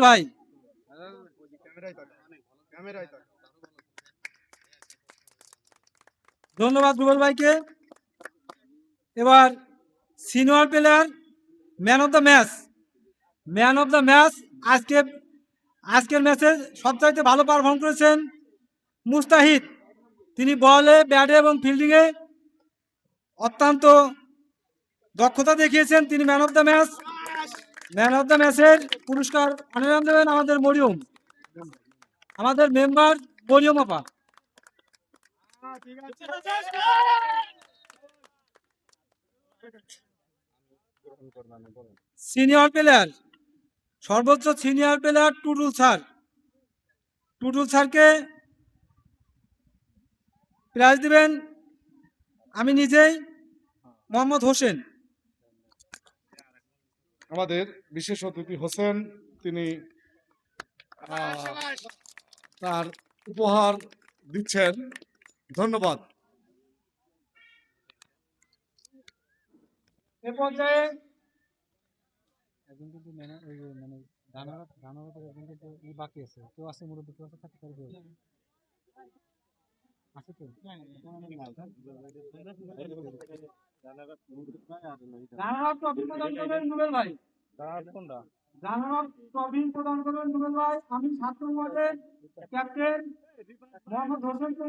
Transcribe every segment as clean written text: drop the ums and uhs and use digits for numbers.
ভাই। ধন্যবাদ রুবেল ভাইকে। এবার senior player man of the match আজকের ম্যাচে সবচাইতে ভালো পারফর্ম করেছেন মুস্তাহিদ। তিনি বলে, ব্যাটে এবং ফিল্ডিংয়ে অত্যন্ত দক্ষতা দেখিয়েছেন। তিনি ম্যান অফ দ্য ম্যাচের পুরস্কার আনয়ন দেবেন আমাদের মেম্বার মরিয়ম আপা। সিনিয়র প্লেয়ার, সর্বোচ্চ সিনিয়র প্লেয়ার টুটুল স্যারকে প্রাইজ দিবেন আমি নিজেই, মোহাম্মদ হোসেন। আমাদের বিশেষ অতিথি হোসেন, তিনি তার উপহার দিচ্ছেন। ধন্যবাদ। এ পর্যায়ে বাকি আছে, কেউ আছে মুরব্বী, কেউ আছে থাকতে পারবে, আছে তো প্রদান করবেন নুবেল ভাই। আমি ছাত্র ওয়ার্ডের ক্যাপ্টেন মোহাম্মদ হোসেনকে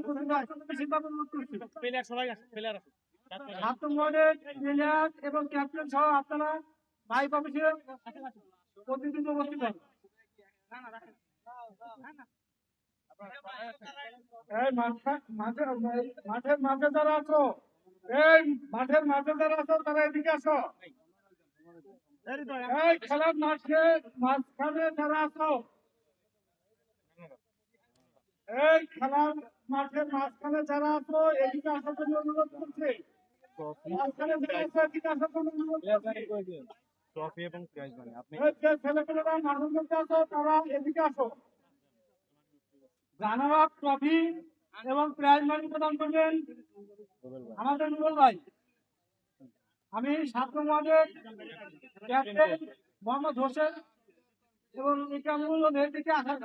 ছাত্র ওয়ার্ডের প্লেয়ার এবং ক্যাপ্টেন সহ আপনারা ভাই অফিসে প্রতিদিন উপস্থিত হন। মাঠের মাঝে যারা আছো, মাঠের মাঝে যারা আছো তারা এদিকে আসো। খেলার মাঝখানে যারা আছো, খেলার মাঠের মাঝখানে যারা আছো এদিকে আসার জন্য অনুরোধ করছি। মাঝখানে যারা আছো এদিকে আসার জন্য অনুরোধ করছি। ট্রফি এবং প্রাইজ মানি আপনি ছেলেপেলেরা মাঠের মধ্যে আছো তারা এদিকে আসো। রানার আপ ট্রফি এবং প্রাইজ মানি প্রদান করবেন আমাদের নুবেল ভাই। আমি ছাত্র ওয়ার্ডের ক্যাপ্টেন মোহাম্মদ হোসেন এবং ইকরামুলের দিকে আসার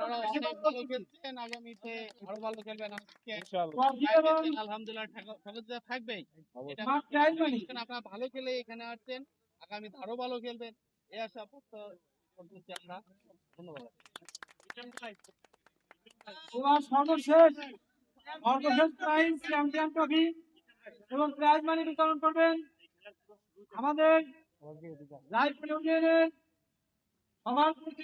আগামীতে আরো ভালো খেলবেন আলহামদুলিল্লাহ, থাকবে। আপনারা ভালো খেলে এখানে আসছেন, আগামীতে আরো ভালো খেলবেন এই আশা করতেছি আমরা। ধন্যবাদ। সর্বশেষ প্রাইজ চ্যাম্পিয়ন ট্রফি এবং প্রাইজ মানি বিতরণ করবেন আমাদের রায়পুর ইউনিয়নের সভাপতি